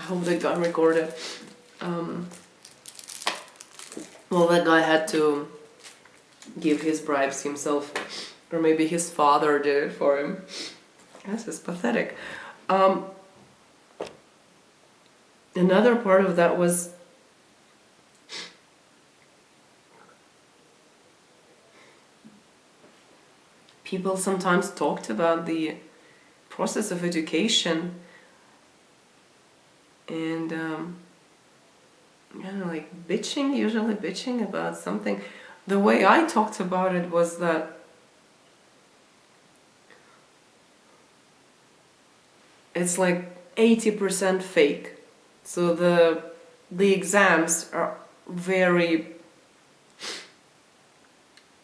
hope that got recorded. Well, that guy had to give his bribes himself, or maybe his father did it for him. This is pathetic. Another part of that was people sometimes talked about the process of education and like usually bitching about something. The way I talked about it was that it's like 80% fake. So the exams are very,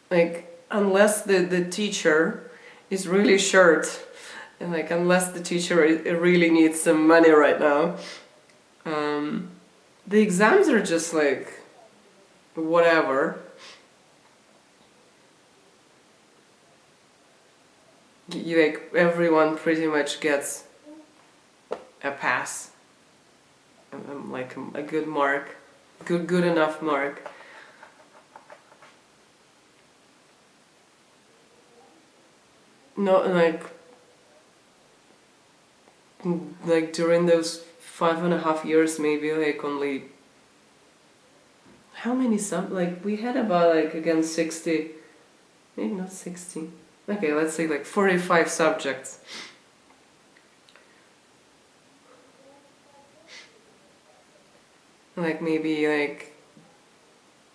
like, unless the teacher is really short, and like unless the teacher really needs some money right now, the exams are just like whatever. Like everyone pretty much gets a pass, like a good mark, good enough mark. No, like during those 5.5 years, maybe like only how many like we had about like again 60, maybe not 60. Okay, let's say like 45 subjects. Like maybe like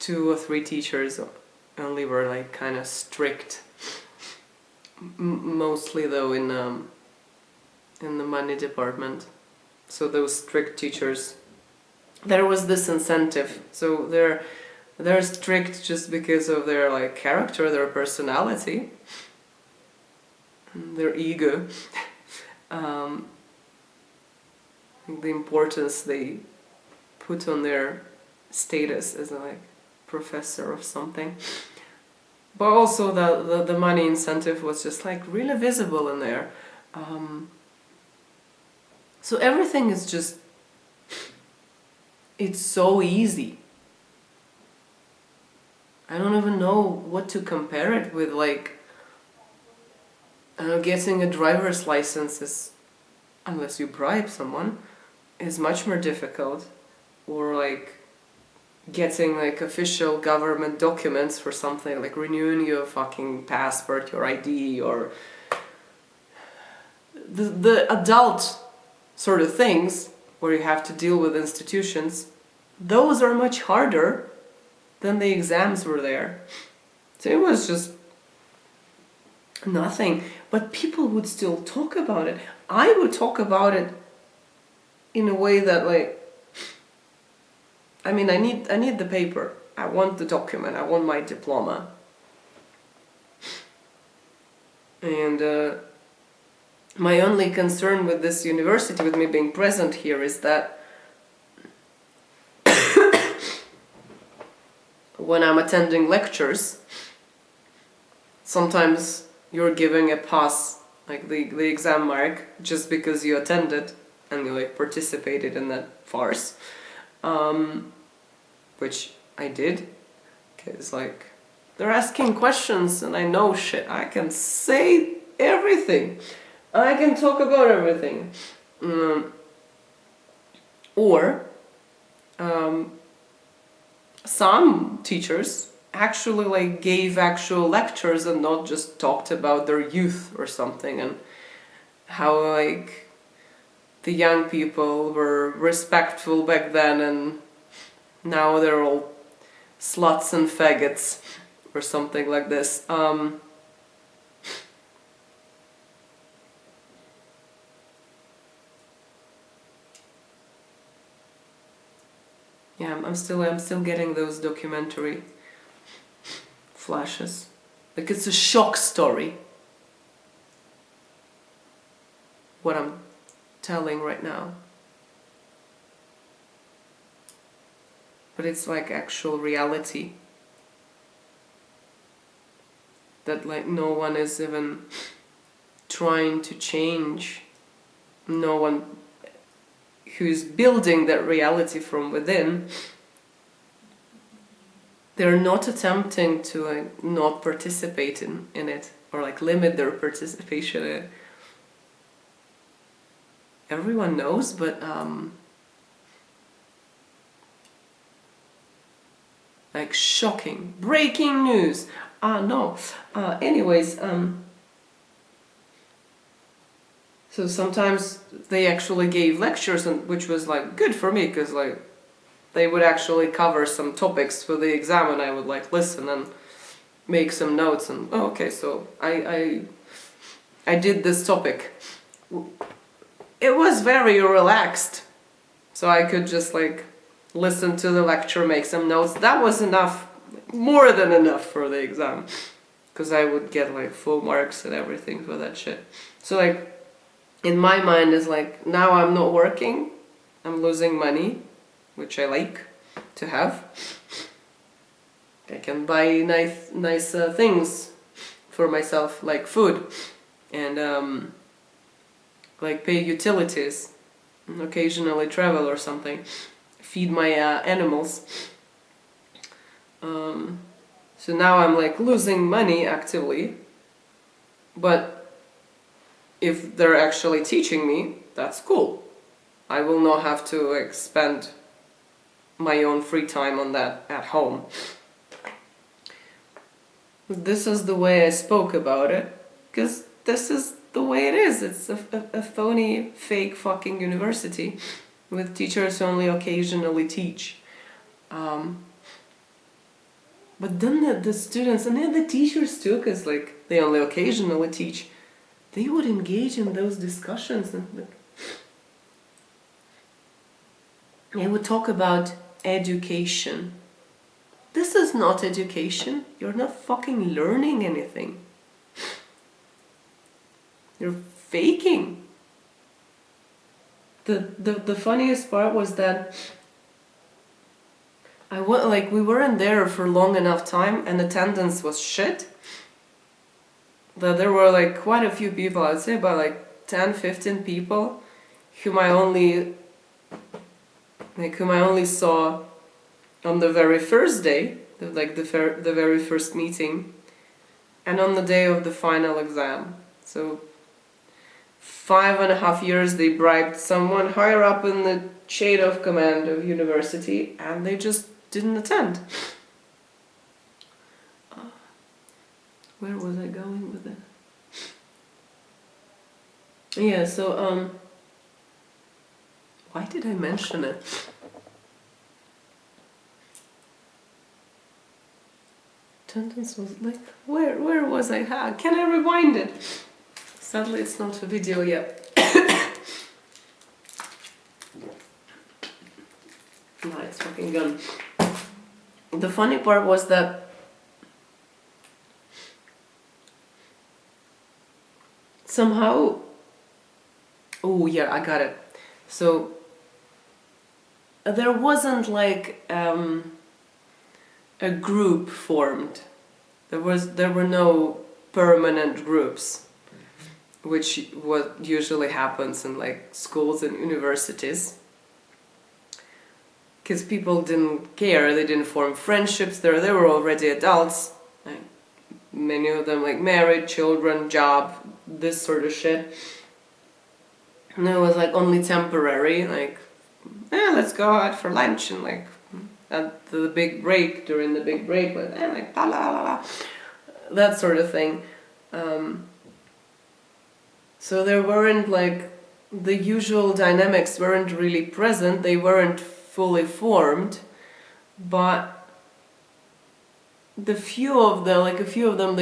2 or 3 teachers only were like kind of strict. Mostly though in the money department. So those strict teachers, there was this incentive. So they're strict just because of their like character, their personality, their ego, the importance they put on their status as a like professor of something. But also the money incentive was just like really visible in there. So everything is just, it's so easy. I don't even know what to compare it with. Like, I don't know, getting a driver's license is, unless you bribe someone, is much more difficult. Or like getting like official government documents for something, like renewing your fucking passport, your ID, or the adult sort of things where you have to deal with institutions, those are much harder than the exams were there. So it was just nothing. But people would still talk about it. I would talk about it in a way that like, I mean, I need the paper. I want the document. I want my diploma. And my only concern with this university, with me being present here, is that when I'm attending lectures, sometimes you're giving a pass, like the exam mark, just because you attended and you like participated in that farce. Which I did, because like they're asking questions and I know shit. I can say everything. I can talk about everything. Or some teachers actually like gave actual lectures and not just talked about their youth or something, and how like the young people were respectful back then and now they're all sluts and faggots or something like this. Yeah, I'm still getting those documentary flashes. Like it's a shock story, what I'm telling right now. But it's like actual reality. That like no one is even trying to change. No one who's building that reality from within, they're not attempting to not participate in it, or like limit their participation in it. Everyone knows, but like shocking, breaking news. No. Anyways, so sometimes they actually gave lectures, and which was like good for me, because like they would actually cover some topics for the exam, and I would like listen and make some notes, and oh, okay, so I did this topic. It was very relaxed, so I could just like listen to the lecture, make some notes. That was enough, more than enough for the exam, because I would get like full marks and everything for that shit. So like in my mind is like, now I'm not working, I'm losing money, which I like to have. I can buy nice things for myself, like food, and like pay utilities, and occasionally travel or something, feed my animals. So now I'm like losing money actively, but if they're actually teaching me, that's cool. I will not have to like spend my own free time on that at home. This is the way I spoke about it, because this is the way it is. It's a phony, fake fucking university with teachers who only occasionally teach. But then the students, and then the teachers too, because like they only occasionally teach, they would engage in those discussions, and like, they would talk about education. This is not education. You're not fucking learning anything. You're faking. The funniest part was that we weren't there for long enough time, and attendance was shit. That there were like quite a few people, I'd say about like 10-15 people, whom I only saw on the very first day, the very first meeting, and on the day of the final exam. So 5.5 years they bribed someone higher up in the chain of command of university, and they just didn't attend. Where was I going with it? Yeah, so why did I mention it? Attendance was like, where was I? Can I rewind it? Sadly, it's not a video yet. No, it's fucking gone. The funny part was that somehow, oh yeah, I got it. So there wasn't like a group formed. There were no permanent groups, which what usually happens in like schools and universities. Because people didn't care, they didn't form friendships there. They were already adults, like many of them like married, children, job, this sort of shit. And it was like only temporary, like, let's go out for lunch, and like at the big break, during the big break, like la la la la, that sort of thing. So there weren't like, the usual dynamics weren't really present, they weren't fully formed, but a few of them,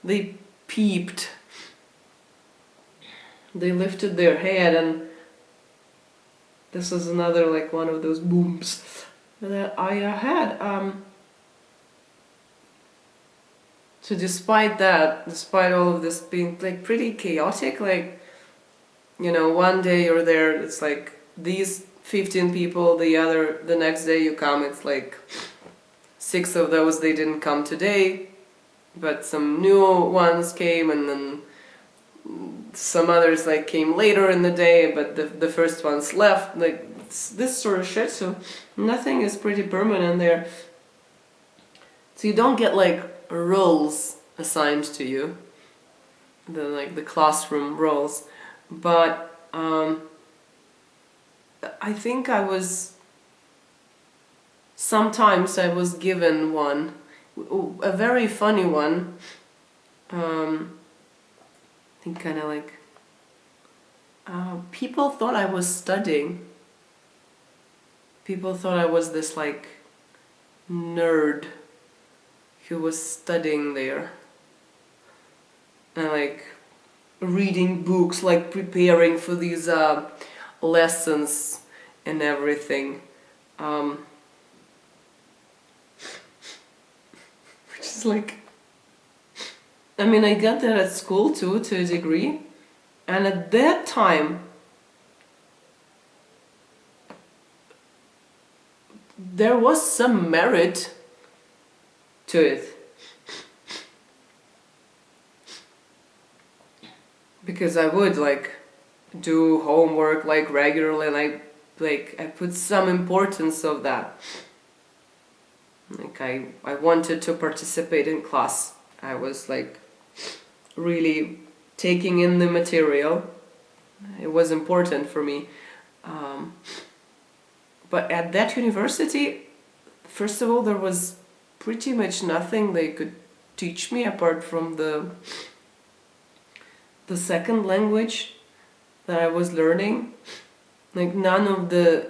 they peeped, they lifted their head, and this is another like one of those booms that I had. So despite all of this being like pretty chaotic, like, you know, one day you're there, it's like these 15 people, the next day you come, it's like 6 of those, they didn't come today, but some new ones came, and then some others like came later in the day, but the first ones left, like this sort of shit. So nothing is pretty permanent there. So you don't get like roles assigned to you, the classroom roles, but I think sometimes I was given one, a very funny one. I think kind of like people thought I was studying. People thought I was this like nerd who was studying there and like reading books, like preparing for these lessons and everything, which is like, I mean, I got that at school too, to a degree, and at that time there was some merit to it. Because I would like do homework like regularly, and I put some importance of that. Like I wanted to participate in class. I was like really taking in the material. It was important for me. But at that university, first of all, there was pretty much nothing they could teach me apart from the second language that I was learning. Like none of the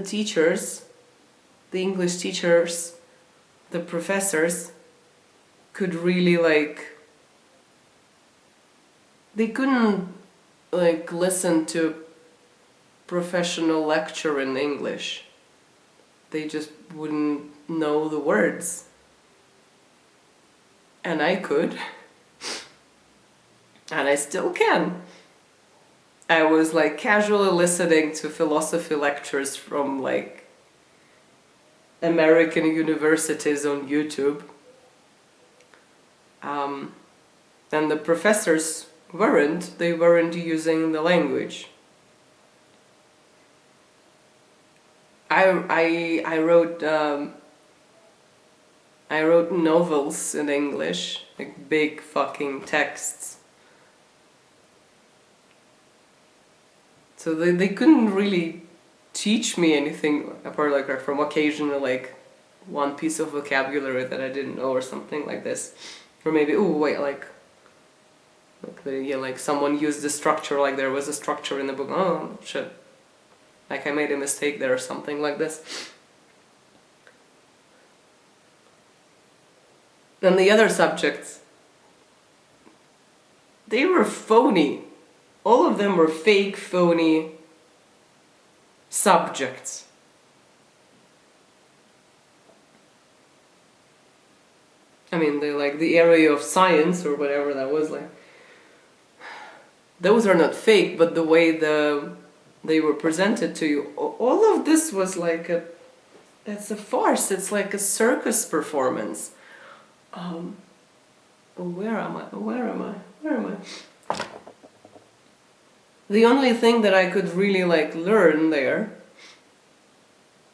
teachers, the English teachers, the professors could really like, they couldn't like listen to professional lecture in English. They just wouldn't know the words. And I could. And I still can. I was like casually listening to philosophy lectures from like American universities on YouTube. And the professors they weren't using the language. I wrote novels in English, like big fucking texts. So they couldn't really teach me anything apart like from occasionally like one piece of vocabulary that I didn't know or something like this. Or maybe, oh wait, like someone used the structure, like there was a structure in the book, oh shit, like I made a mistake there or something like this. And the other subjects, they were phony. All of them were fake, phony subjects. I mean, they like the area of science or whatever that was, like those are not fake, but the way they were presented to you, all of this was like it's a farce. It's like a circus performance. Where am I? The only thing that I could really like learn there,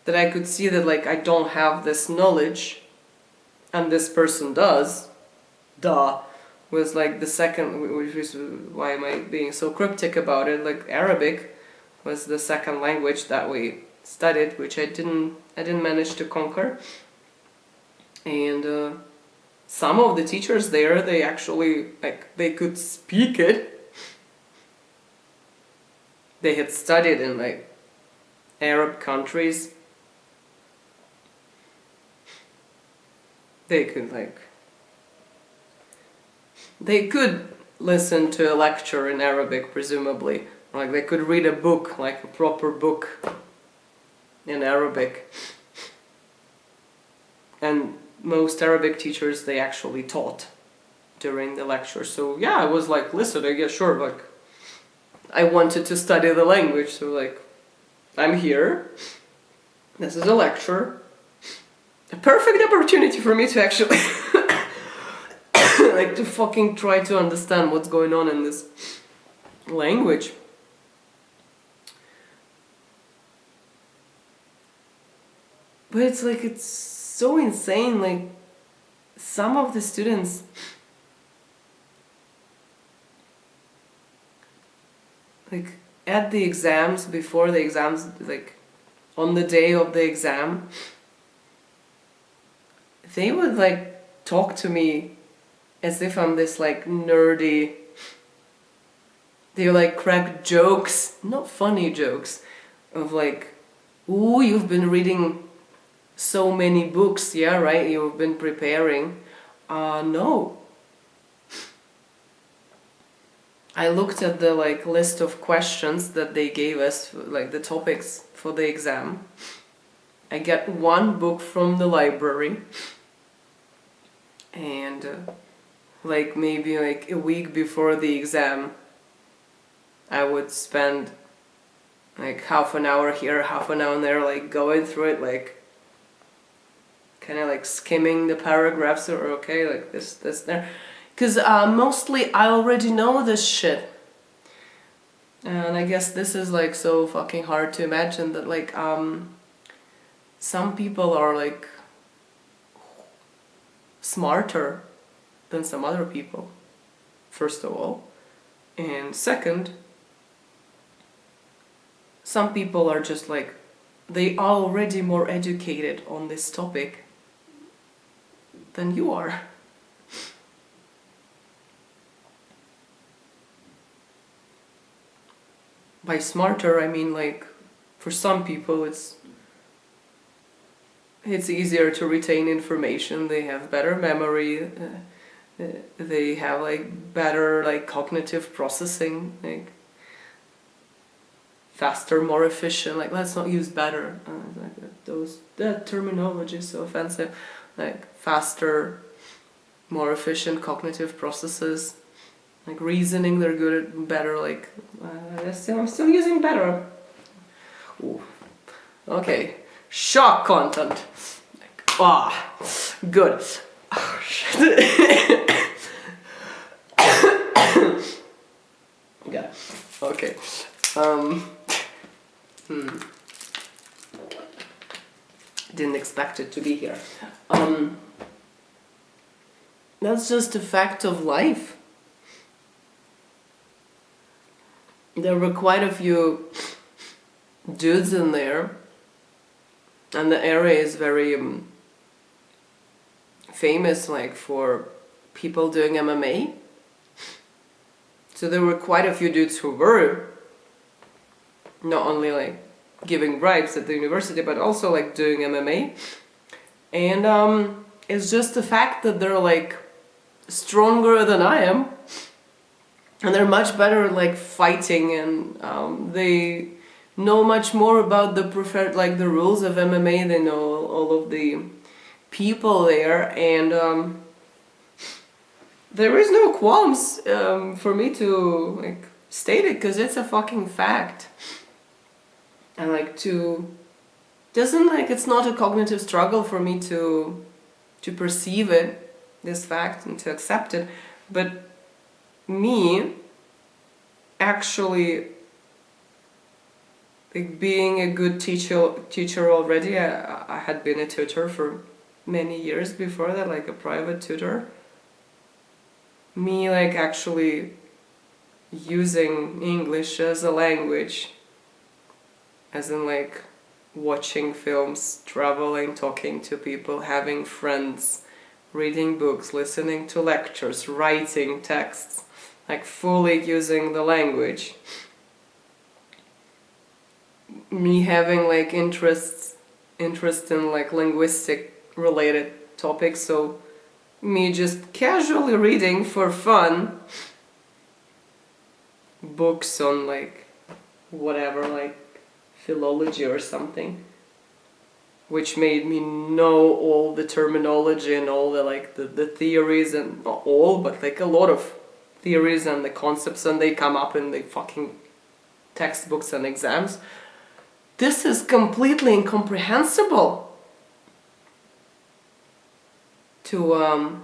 that I could see that like I don't have this knowledge and this person does, was like the second, which is why am I being so cryptic about it, like Arabic was the second language that we studied, which I didn't manage to conquer. And some of the teachers there, they actually like they could speak it. They had studied in like Arab countries. They could listen to a lecture in Arabic, presumably. Like they could read a book, like a proper book in Arabic. And most Arabic teachers, they actually taught during the lecture. So yeah, I was like, listen, I guess sure, like I wanted to study the language, so like I'm here. This is a lecture. A perfect opportunity for me to actually like to fucking try to understand what's going on in this language. But it's like, it's so insane, like some of the students like at the exams, before the exams, like on the day of the exam, they would like talk to me as if I'm this like nerdy. They like crack jokes, not funny jokes, of like, ooh, you've been reading so many books, yeah, right? You've been preparing. No. I looked at the like list of questions that they gave us, like the topics for the exam. I got one book from the library, and like maybe like a week before the exam, I would spend like half an hour here, half an hour there, like going through it, like kind of like skimming the paragraphs, or okay, like this, there. Because mostly I already know this shit. And I guess this is like so fucking hard to imagine that like some people are like smarter than some other people, first of all. And second, some people are just like, they are already more educated on this topic than you are. By smarter, I mean like, for some people it's easier to retain information, they have better memory, they have like better like cognitive processing, like faster, more efficient, like let's not use better, that terminology is so offensive, like faster, more efficient cognitive processes, like reasoning, they're good at better, like I'm still using better. Ooh. Okay, shock content, like, good. Oh, shit. Yeah, okay. Didn't expect it to be here. That's just a fact of life. There were quite a few dudes in there, and the area is very famous like for people doing MMA. So there were quite a few dudes who were not only like giving bribes at the university, but also like doing MMA. And it's just the fact that they're like stronger than I am, and they're much better like fighting, and they know much more about the the rules of MMA. They know all of the people there, and there is no qualms for me to like state it, because it's a fucking fact. And like it's not a cognitive struggle for me to perceive it, this fact, and to accept it. But me actually like being a good teacher already, I had been a tutor for many years before that, like a private tutor. Me like actually using English as a language, as in like watching films, traveling, talking to people, having friends, reading books, listening to lectures, writing texts, like fully using the language. Me having like interest in like linguistic related topics, so me just casually reading for fun books on like whatever, like philology or something, which made me know all the terminology and all the like the theories, and not all, but like a lot of theories and the concepts, and they come up in the fucking textbooks and exams. This is completely incomprehensible to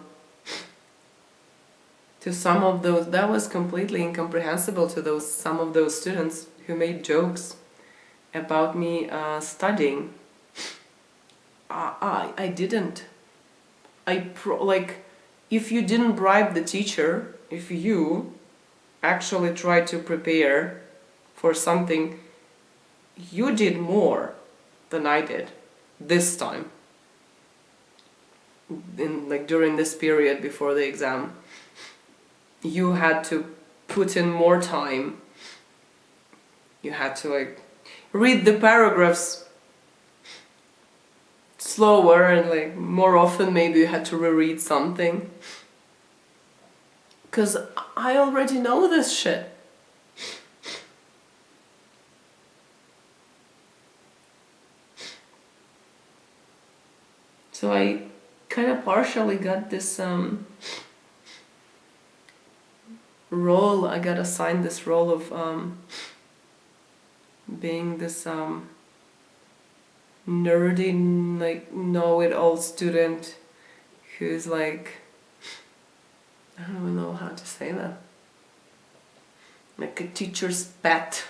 to some of those, that was completely incomprehensible to those some of those students who made jokes about me studying. I didn't. Like, if you didn't bribe the teacher, if you actually tried to prepare for something, you did more than I did this time. During this period before the exam, you had to put in more time. You had to read the paragraphs slower, and more often maybe you had to reread something. Because I already know this shit. So I kind of partially got this role. I got assigned this role of being this nerdy, know-it-all student who's I don't even know how to say that. Like a teacher's pet.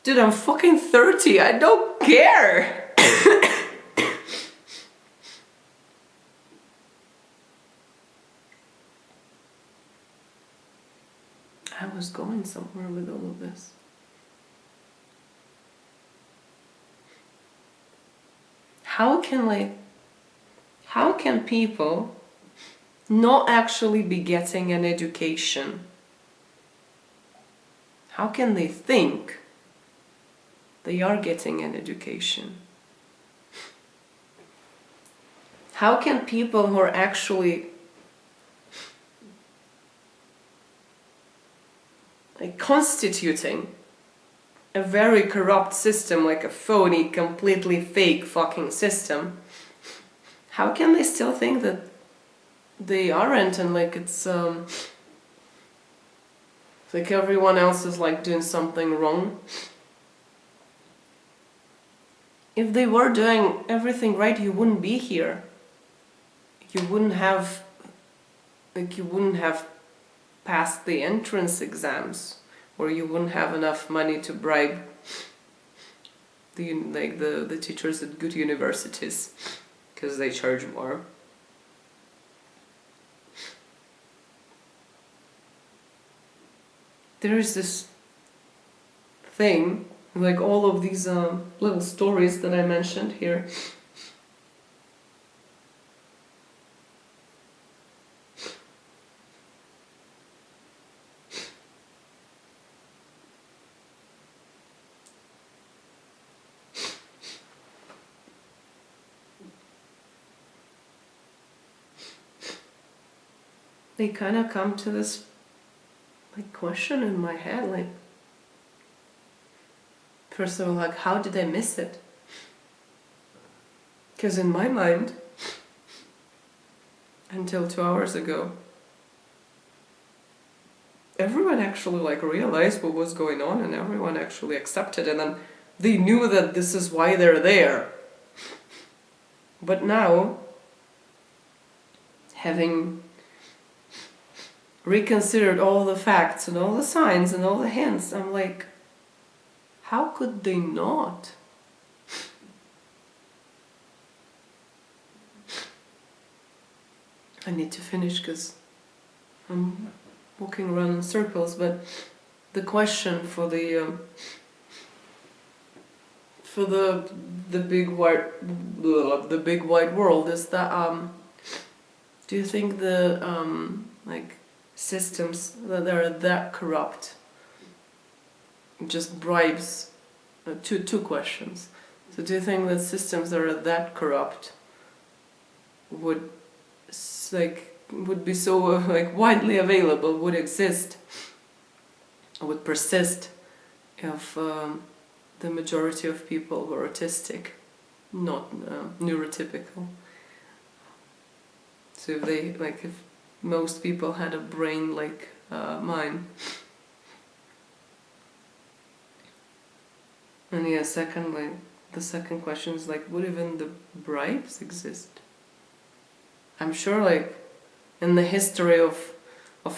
Dude, I'm fucking 30. I don't care. I was going somewhere with all of this. How can people not actually be getting an education? How can they think they are getting an education? How can people who are actually constituting a very corrupt system, like a phony, completely fake fucking system, how can they still think that they aren't, and it's everyone else is doing something wrong? If they were doing everything right, you wouldn't be here. You wouldn't have passed the entrance exams, or you wouldn't have enough money to bribe the teachers at good universities because they charge more. There is this thing, all of these little stories that I mentioned here. They kind of come to this question in my head, first of all, how did I miss it? Because in my mind, until 2 hours ago, everyone actually realized what was going on, and everyone actually accepted, and then they knew that this is why they're there. But now, having reconsidered all the facts and all the signs and all the hints, I'm how could they not? I need to finish because I'm walking around in circles, but the question for the big white world is that do you think the systems that are that corrupt, just bribes? Two questions. So do you think that systems that are that corrupt would be so widely available, would exist, would persist, if the majority of people were autistic, not neurotypical? So if they if most people had a brain like mine. And yeah, the second question is would even the bribes exist? I'm sure in the history of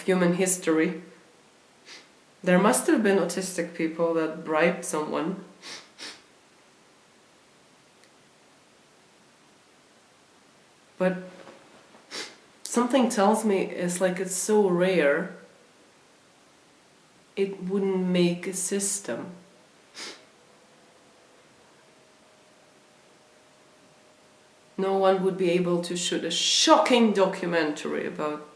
human history. There must have been autistic people that bribed someone. But something tells me it's like it's so rare, it wouldn't make a system. No one would be able to shoot a shocking documentary about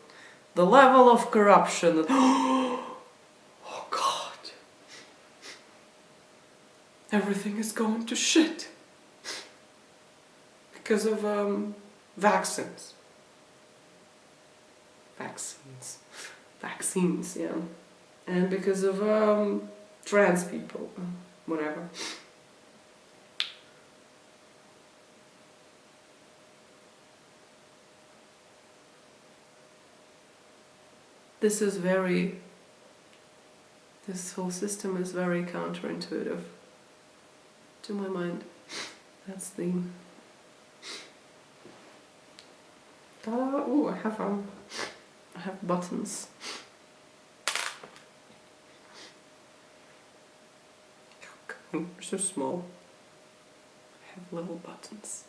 the level of corruption that, oh God, everything is going to shit because of vaccines, yeah, and because of trans people, whatever. This whole system is very counterintuitive to my mind. That's the... Ta-da! Ooh, I have buttons. They're so small. I have little buttons.